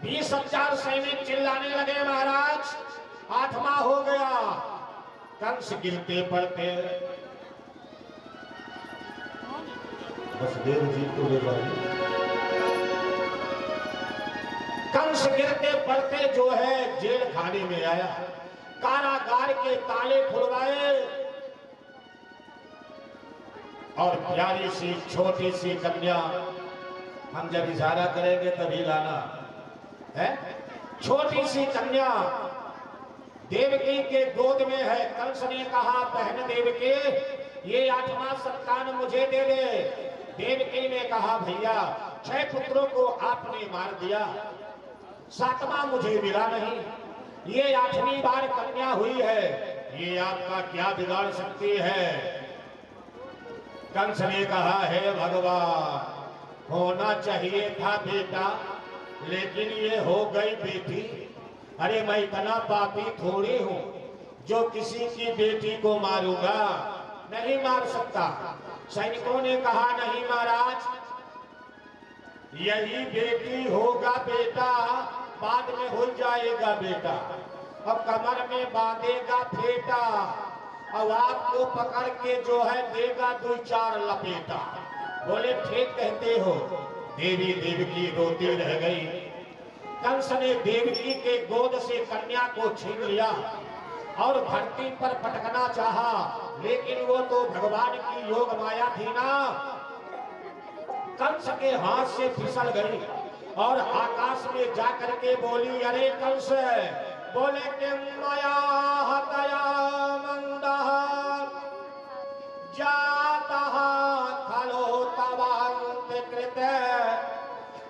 20,000 सैनिक चिल्लाने लगे महाराज, आत्मा हो गया। कंस गिरते पड़ते, वसुदेव जी को ले जाइए। कंस गिरते पड़ते जो है जेल खाने में आया, कारागार के ताले खुलवाए और प्यारी सी छोटी सी कन्या, हम जब इशारा करेंगे तभी लाना है, छोटी सी कन्या देवकी के गोद में है। कंस ने कहा बहन देवकी, ये 8वां संतान मुझे दे दे। देवकी ने कहा भैया 6 पुत्रों को आपने मार दिया, 7वां मुझे मिला नहीं, ये 8वीं बार कन्या हुई है, ये आपका क्या बिगाड़ सकती है। कंस ने कहा है भगवान, होना चाहिए था बेटा, लेकिन ये हो गई बेटी। अरे मैं इतना पापी थोड़ी हूं जो किसी की बेटी को मारूंगा, नहीं मार सकता। सैनिकों ने कहा नहीं महाराज, यही बेटी होगा बेटा, बाद में हो जाएगा बेटा, अब कमर में बांधेगा फेटा, अब आपको पकड़ के जो है देगा 2-4 लपेटा। बोले ठीक कहते हो। देवी देवकी रोती रह गई। कंस ने देवकी के गोद से कन्या को छीन लिया और धरती पर पटकना चाहा, लेकिन वो तो भगवान की योग माया थी ना, कंस के हाथ से फिसल गई और आकाश में जाकर के बोली अरे कंस, बोले कि माया हतया मंदः जातः खलो तवान्त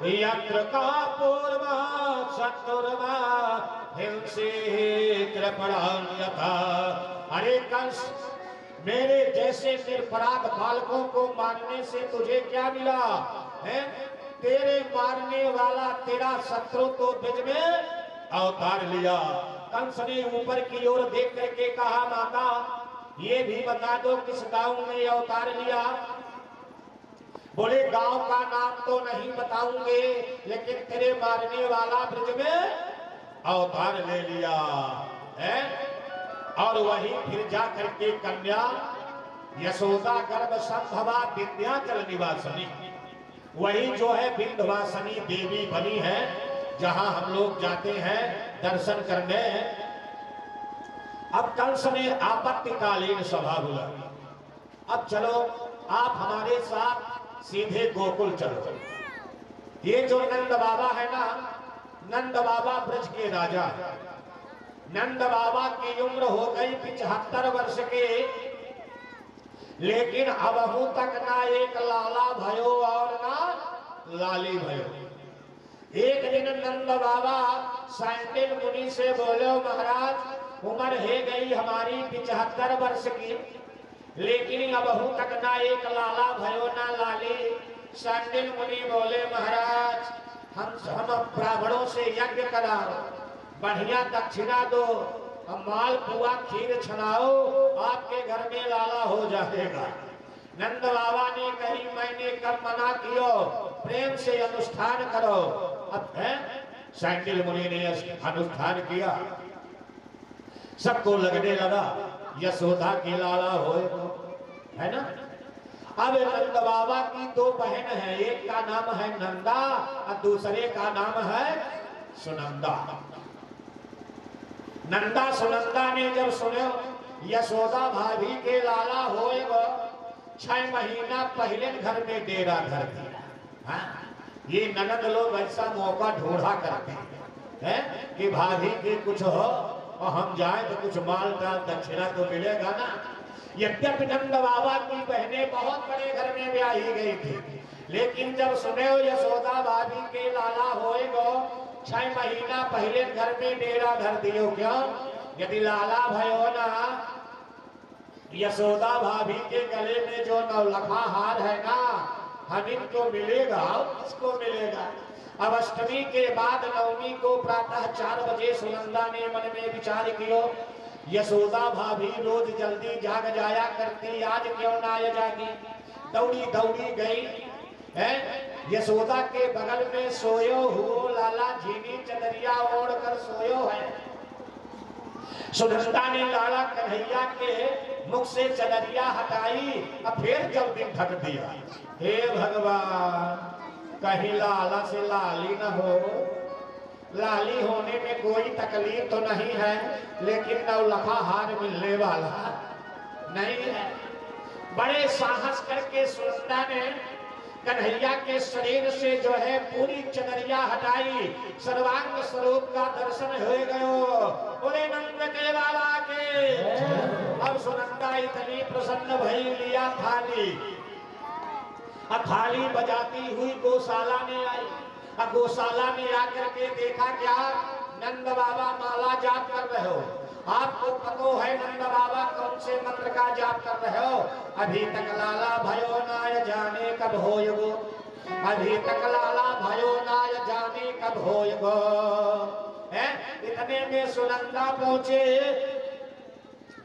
यत्र का पूर्वा शत्रुर्वा हिंसी कृपणान्यथा। अरे कंस, मेरे जैसे निरपराध बालकों को मारने से तुझे क्या मिला है? तेरे मारने वाला तेरा शत्रु तो बीच में अवतार लिया। कंस ने ऊपर की ओर देख करके कहा माता, ये भी बता दो किस गांव में अवतार लिया। बोले गांव का नाम तो नहीं बताऊंगे, लेकिन तेरे मारने वाला ब्रज में अवतार ले लिया है। और वही फिर जा करके कन्या यशोदा गर्भ संभवा विंध्याचल निवासनी, वही जो है विंध्यवासिनी देवी बनी है, जहां हम लोग जाते हैं दर्शन करने। अब कंस ने आपत्तिकालीन सभा बुलाई, अब चलो आप हमारे साथ सीधे गोकुल चलो। ये जो नंद बाबा है ना, नंद बाबा ब्रज के राजा, नंद बाबा की उम्र हो गई 75 वर्ष के, लेकिन अबहू तक ना एक लाला भयो और ना लाली भयो। एक दिन नंद बाबा सैंडिल मुनि से बोले महाराज उम्र है गई हमारी 75 वर्ष की, लेकिन अबहू तक ना एक लाला भयो ना लाली। सैंडिल मुनि बोले महाराज हम ब्राह्मणों से यज्ञ कराओ, बढ़िया दक्षिणा दो, माल पुआ खीर छनाओ, आपके घर में लाला हो जाएगा। नंद बाबा ने कही मैंने कब मना कियो, प्रेम से अनुष्ठान करो। अब है सैंडिल मुनि ने अनुष्ठान किया, सबको लगने लगा यशोदा की लाला होए है ना। अब नंद बाबा की 2 बहन है, एक का नाम है नंदा और दूसरे का नाम है सुनंदा। नंदा सुनंदा ने जब सुने यशोदा भाभी के लाला होएगा, 6 महीना पहले घर में डेरा धर दिया। ये ननद लोग ऐसा मौका ढूंढा करते हैं कि भाभी के कुछ हो और हम जाए तो कुछ माल का दक्षिणा तो मिलेगा ना। यद्यपि नंद बाबा की बहनें बहुत बड़े घर में ब्याही गई थी, लेकिन जब सुने यशोदा भाभी के लाला होएगो, 6 महीना पहले घर में डेरा धर दियो। क्यों? यदि लाला भयो ना, यशोदा भाभी के गले में जो 9 हार है ना, हम इनको मिलेगा, किसको मिलेगा। अब अष्टमी के बाद नवमी को प्रातः 4 बजे सुनंदा ने मन में विचार किया, यशोदा भाभी रोज जल्दी जाग जाया करती, आज क्यों ना आ जागी। दौड़ी दौड़ी गई है, यशोदा के बगल में सोयो हुओ लाला झीनी चदरिया ओढ़ कर सोयो है। सुनंदा ने लाला कन्हैया के मुख से चदरिया हटाई और फिर जल्दी ढक दिया। हे भगवान, कहीं लाला से लाली न हो। लाली होने में कोई तकलीफ तो नहीं है, लेकिन नौलखा हार मिलने वाला नहीं है। बड़े साहस करके सुनंदा ने कन्हैया के शरीर से जो है पूरी चदरिया हटाई, सर्वांग स्वरूप का दर्शन हो गयो। बोले नंद के बाबा के। अब सुनंदा इतनी प्रसन्न भई, लिया थाली, अब थाली बजाती हुई गौशाला में आई। अब गौशाला में आकर के देखा क्या, नंद बाबा माला जाप कर रहे हो। आपको पता है नंद बाबा कौन से मंत्र का जाप कर रहे हो? अभी तक लाला भयो नाय जाने कब होयगो, अभी तक लाला भयो नाय जाने कब होयगो। इतने में सुनंदा पहुंचे,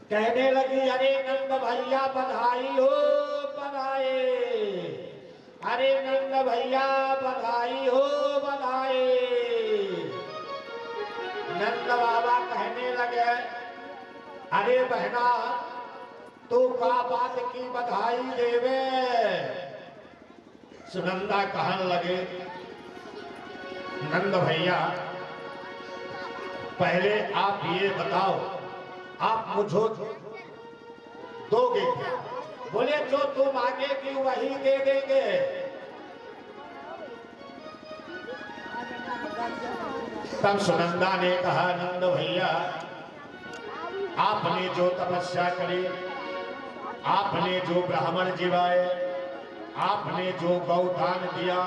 कहने लगी अरे नंद भैया बधाई हो बधाई, अरे नंद भैया बधाई हो बधाई। नंद बाबा कहने लगे अरे बहना तू का बात की बधाई देवे। सुनंदा कहने लगे नंद भैया पहले आप ये बताओ, आप मुझे दोगे क्या? बोले जो तुम मांगेगी वही दे देंगे। तब सुनंदा ने कहा नंद भैया आपने जो तपस्या करी, आपने जो ब्राह्मण जीवाए, आपने जो गौदान दिया,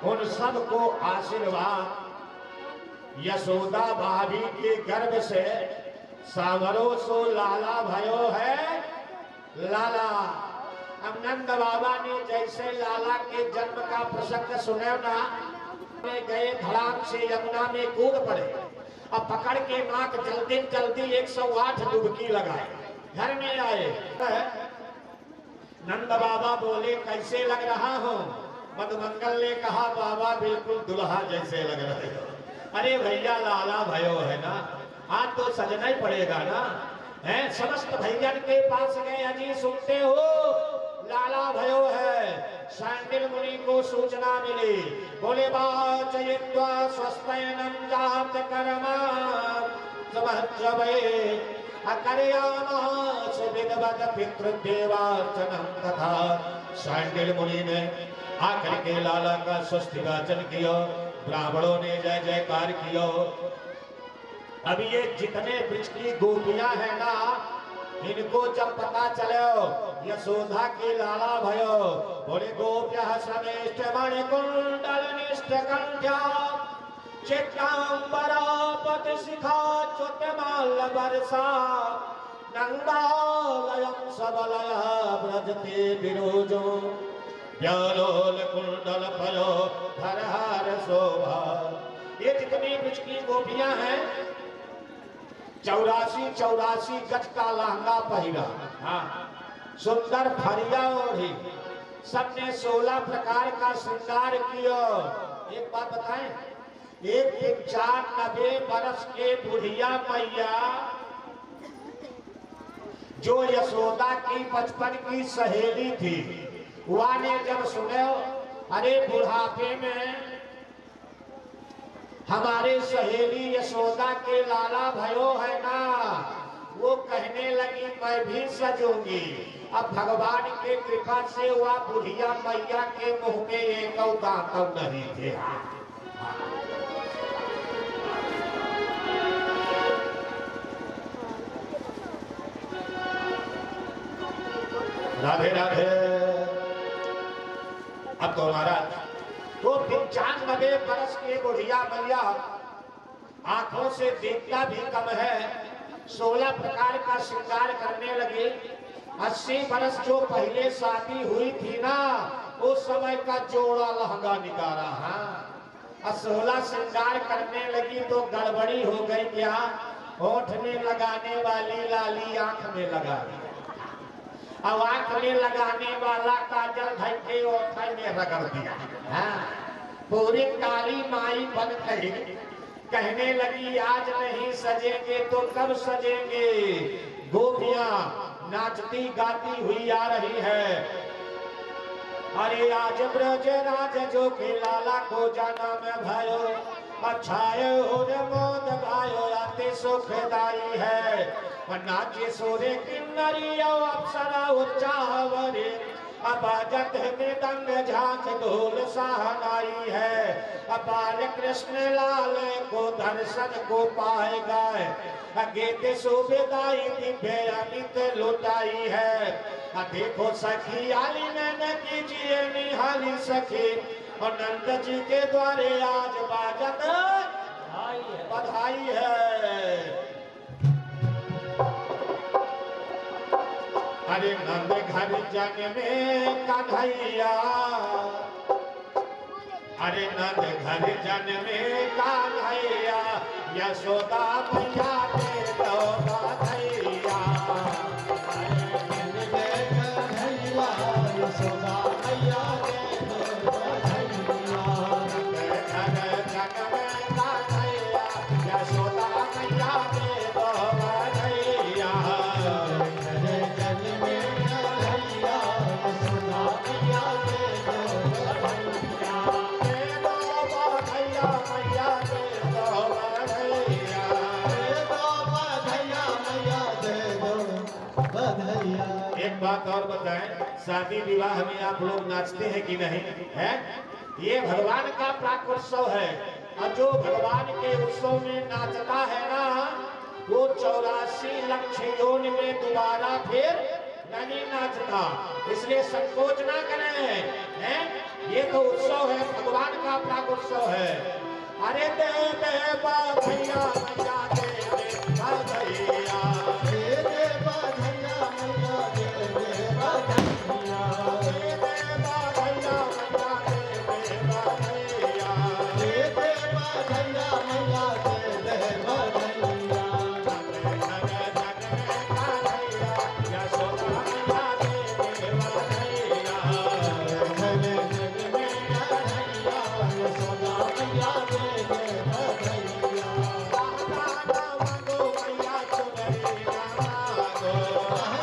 उन सब को आशीर्वाद यशोदा भाभी के गर्भ से सावरो सो लाला भयो है लाला। अब नंद बाबा ने जैसे लाला के जन्म का प्रसंग सुने ना, में गए धड़ाम से यमुना में कूद पड़े। अब पकड़ के नाक जल्दी जल्दी 108 डुबकी लगाए, घर में आए। नंद बाबा बोले कैसे लग रहा हूँ? मधुमंगल ने कहा बाबा बिल्कुल दुल्हा जैसे लग रहे हो। अरे भैया लाला भयो है ना, आज तो सजना ही पड़ेगा ना। है समस्त भैया के पास गए, अजी सुनते हो लाला भयो है। शांडिल मुनि को सूचना मिली, बोले वाचयित्वा स्वस्त्यनं जात कर्मा समहज्जवे अकर्यामास विदवत पितृदेवार्चनं तथा। शांडिल मुनि ने आकर के लाला का स्वस्ति वाचन किया, ब्राह्मणों ने जय जयकार किया। अब ये जितने वृक्ष की गोपियां हैं ना, इनको जब पता चले यशोदा के लाला भयो, बोले गोप्यः समेष्ट मणिकुंडल निष्ठ कंठ्या चित्रांबरा पति शिखा च्युतमाल्य वर्षा नंदालयं सबलय व्रजते विरोजो व्यालोल कुंडल भयो धरहार शोभा। ये जितनी वृक्ष की गोपियां हैं 84 गज का लहंगा पहिरा, हाँ सुंदर फरिया ओढ़ी, सबने 16 प्रकार का श्रृंगार किया। एक बात बताएं, एक 95 बरस के बुढ़िया मैया जो यशोदा की बचपन की सहेली थी, वह ने जब सुने अरे बुढ़ापे में हमारे सहेली यशोदा के लाला भयो है ना, वो कहने लगी मैं भी सजूंगी। अब भगवान के कृपा से वह बुढ़िया मैया के मुंह में एक दांत नहीं थे। राधे राधे। अब तो महाराज तो 95 बरस के बुढ़िया मैया आंखों से देखता भी कम है, 16 प्रकार का श्रृंगार करने लगे। 80 बरस जो पहले शादी हुई थी ना, उस समय का जोड़ा लहंगा निकाला। हाँ 16 श्रृंगार करने लगी तो गड़बड़ी हो गई। क्या? होठ में लगाने वाली लाली आंख में लगा दी, अब आंख में लगाने वाला काजल ढक के ओठ में रगड़ दिया। हाँ पूरी काली माई बन गई, कहने लगी आज नहीं सजेंगे तो कब सजेंगे। गोपियां नाचती गाती हुई आ रही है। अरे आज ब्रज राज जो के लाला को जाना में भयो, अच्छाए हो रे मोद गायो आते सुखदाई है। नाचे सोरे किन्नरी अप्सरा उच्चावरे, अब जत मृदंग झांझ ढोल सहनाई है। अब बाल कृष्ण लाल को दर्शन को पाएगा, गीत सुबेदाई दिव्य अमित लुटाई है। देखो सखी आली मैंने कीजिए निहाली सखी, और नंद जी के द्वारे आज बाजत बधाई है। अरे नंद घर जग में कन्हैया, अरे नंद घर जन में कन्हैया, यशोदा मैया के दो बधैया। यशोदा मैया के दो बधैया। नंद घर जग में कन्हैया, यशोदा मैया के दो बधैया। एक बात और बताएं, शादी विवाह में आप लोग नाचते हैं कि नहीं है? ये भगवान का प्राकोत्सव है, और जो भगवान के उत्सव में नाचता है ना, वो 84 लाख योन में दोबारा फिर नहीं नाचता। इसलिए संकोच ना करें, हैं? ये तो उत्सव है, भगवान का प्राकोत्सव है। अरे दे दे बधैया मैया दे दे बधैया, दे दे बधैया मैया दे दे बधैया, दे दे बधैया मैया दे दे बधैया, दे दे बधैया मैया दे दे बधैया। यशोदा मैया दे दे बधैया, यशोदा मैया दे दे बधैया।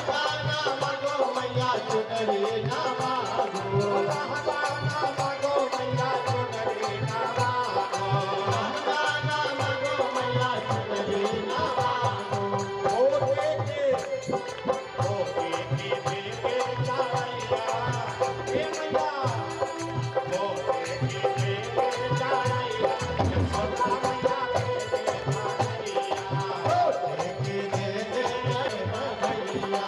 गाना मांगो मैया चुनरी ना मांगो, गाना मांगो मैया चुनरी ना मांगो, गाना मांगो मैया चुनरी ना मांगो, गाना मांगो मैया चुनरी ना मांगो। ओ देखे देखे चारैया, हे मैया ओ देखे देखे चारैया, यशोदा मैया दे दे बधैया, ओ देखे देखे बधैया।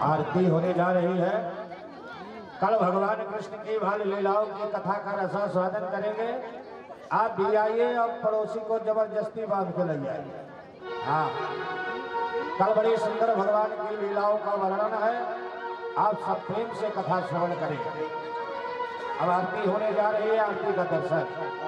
आरती होने जा रही है। कल भगवान कृष्ण की भाल लीलाओं की कथा का रसास्वादन करेंगे। आप भी आइए और पड़ोसी को जबरदस्ती बांध के ले जाइए। हाँ, कल बड़ी सुंदर भगवान की लीलाओं का वर्णन है। आप सब प्रेम से कथा श्रवण करेंगे। अब आरती होने जा रही है, आरती का दर्शन।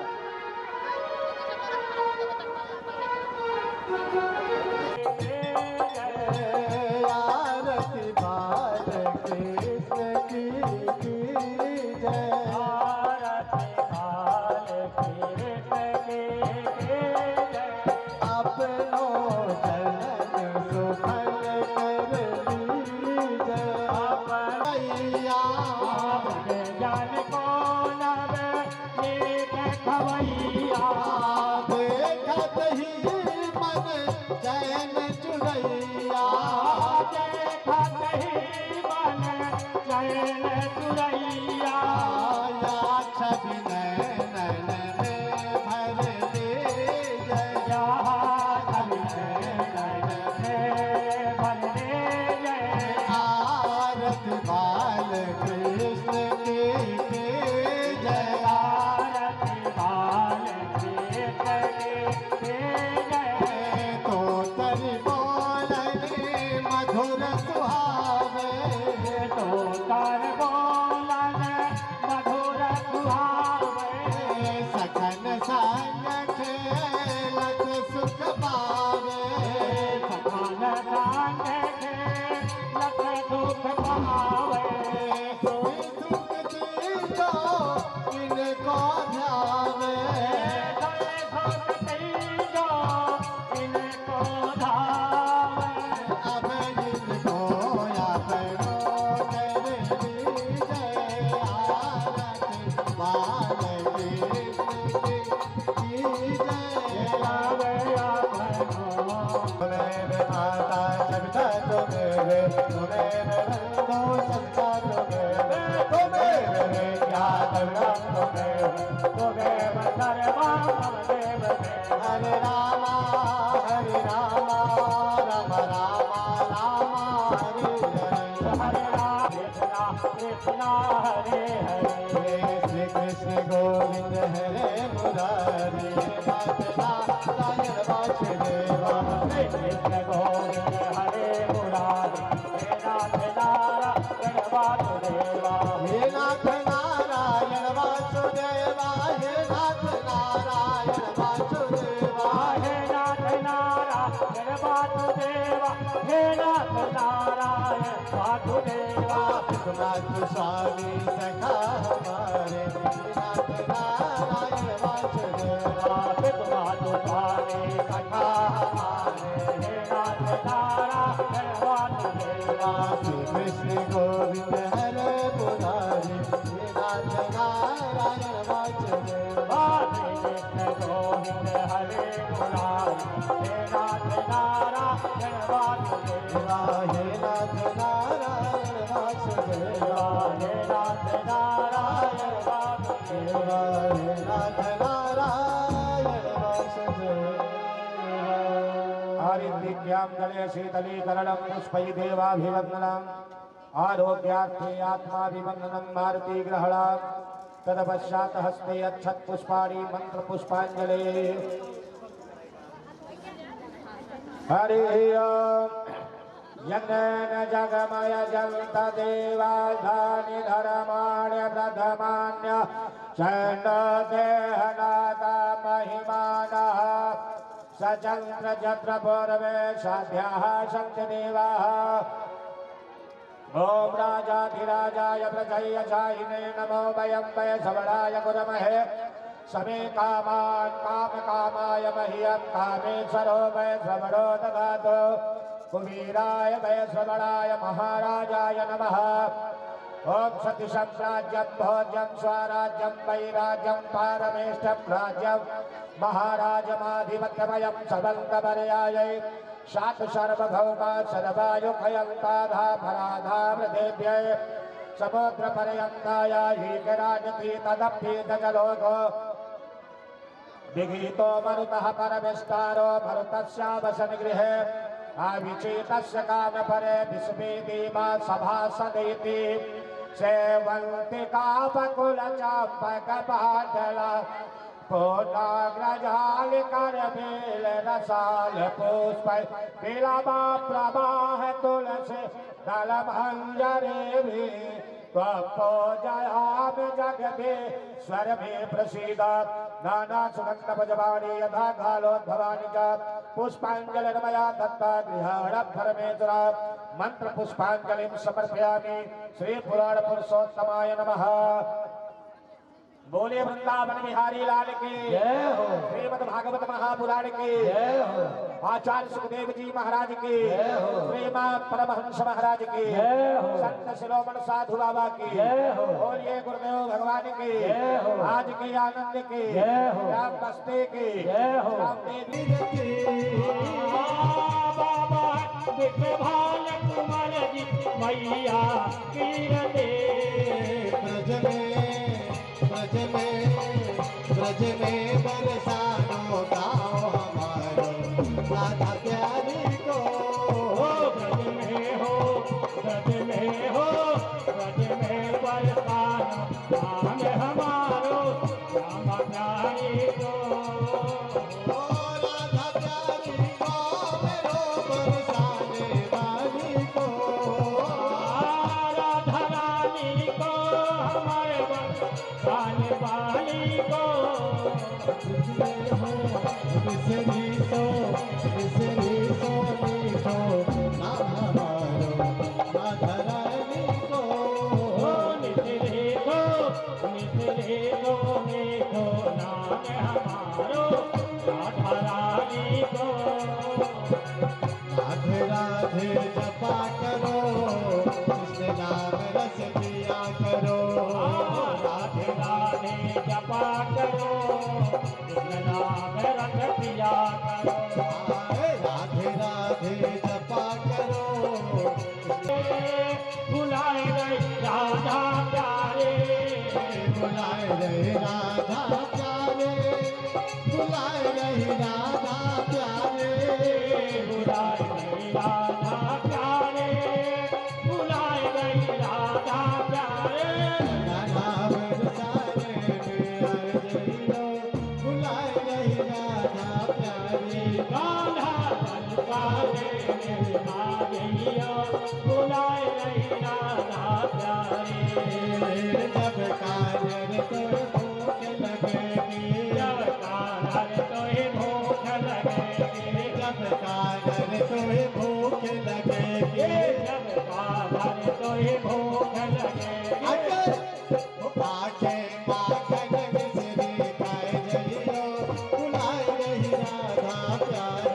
मधुर सुहावे शरणं त्वमेव सर्वं मम देव देव। हरे राम राम राम राम हरे हरे। हरे राम कृष्ण कृष्ण हरे हरे। श्री कृष्ण गोविंद हरे मुरारी। नाथ नारायण वासुदेवा। श्री कृष्ण गोविंद हरे मुरारी। हे नाथ नारायण वासुदेवा। हे नाथ नारायण वासुदेवा। हे नाथ नारायण वासुदेवा। हे नाथ नारायण वासुदेवा। हे नाथ नारायण वासुदेवा। नाथ स्वामी सखा हमारे। नाथ नारायण वासुदेवा। नाथ स्वामी सखा हमारे। हे नाथ नारायण वासुदेवा। श्री कृष्ण गोविंद हरे मुरारी। हे नाथ नारायण वासुदेवा। श्री कृष्ण गोविंद हरे मुरारी। हे नाथ नारायण वासुदेवा। हे नाथ नारायण वासुदेवा। हे नाथ नारायण वासुदेवा। हे नाथ नारायण वासुदेवा। आरिन्द्रिक्यां गणे शीतलीकरणं पुष्पै देवाभिवन्दनम् आरोग्यार्थे आत्माभिवन्दनं मारुतिग्रहणं तदपश्चात् हस्ते अच्छत् पुष्पाणि मन्त्रपुष्पाञ्जले। हरि ओम। यज्ञेन जगमय जन्त देवाधानि धर्माणि प्रथमान्य चण्ड देहनाथा महिमानः सचन्द्र जत्र पूर्वे साध्याः सन्ति देवाः। ओम राजाधिराजाय प्रजयजायिने नमो वयं वै श्रवणाय कुर्महे। समे कामान् कामकामाय मह्यं कामेश्वरो वै श्रवणो ददातु। कुबीराय वै श्रवणाय महाराजाय नमः। ओम सतीशं राज्यं भोज्यं स्वराज्यं वैराज्यं पारमेष्ठं राज्यं महाराजमाधिपत्यमयं सवन्तपर्यायै शात सर्वभौमा सर्वायुखयन्ताधा फराधामृतेभ्यै समुद्रपर्यन्ताय हीकराजति तदप्येतजलोको विगीतो मरुतः परमेष्टारो मरुतस्यावसनगृहे आविचेतस्य कामपरे विस्मेदीमा सभासदेति सेवन्ति कापकुलचापकपाटला पूर्णाग्रजाल करबेल रसाल पुष्प बिलवा प्रवाह तुलसी दलभंजरे भी त्वपोजयाम जगदीश्वर में प्रसीद। नाना सुगंध भजवानी यथा कालोद्भवानी च पुष्पांजलिर्मया दत्ता गृहाणं परमेश्वरा। मंत्र पुष्पांजलिं समर्पयामि। श्री पुराण पुरुषोत्तमाय नमः। बोले वृंदावन बिहारी लाल की जय हो। श्रीमद् भागवत महापुराण की जय हो। आचार्य सुखदेव जी महाराज की जय हो। श्रीमद् परमहंस महाराज की जय हो। संत शिरोमणि साधु बाबा की जय हो। बोलिए गुरुदेव भगवान की जय हो। आज की आनंद की जय हो। राम बस्ते की जय हो। बाबा भाल कुमार जी मैया ब्रज में बरसानो गाँव हमारो राधा प्यारी को। ब्रज में हो ब्रज में हो ब्रज में बरसानो गाँव हमारो राधा प्यारी को। राधा प्यारी को मेरो बरसाने वाली को। राधा रानी को हमारे बरसाने वाली को। राधे राधे जपा करो कृष्ण नाम रस पिया करो। राधे राधे जपा करो कृष्ण नाम रस पिया करो। राधे राधे जपा करो। बुलाए गए राधा प्यारे बुलाए बुलाए रहे राधा प्यारे, बुलाए रहे राधा प्यारे, बुलाए रहे राधा प्यारे, बुलाए रहे राधा प्यारे। राधा बरसाने में आए जइयो, बुलाए रहे राधा प्यारे, राधा बरसाने में आ गइयो, बुलाए रहे राधा प्यारे। जब कानर तो भूख लगेगी, जब कानर तोहे भूख लगेगी, जब कानर तो भूख लगेगी, जब कानर तोहे भूख लगेगी,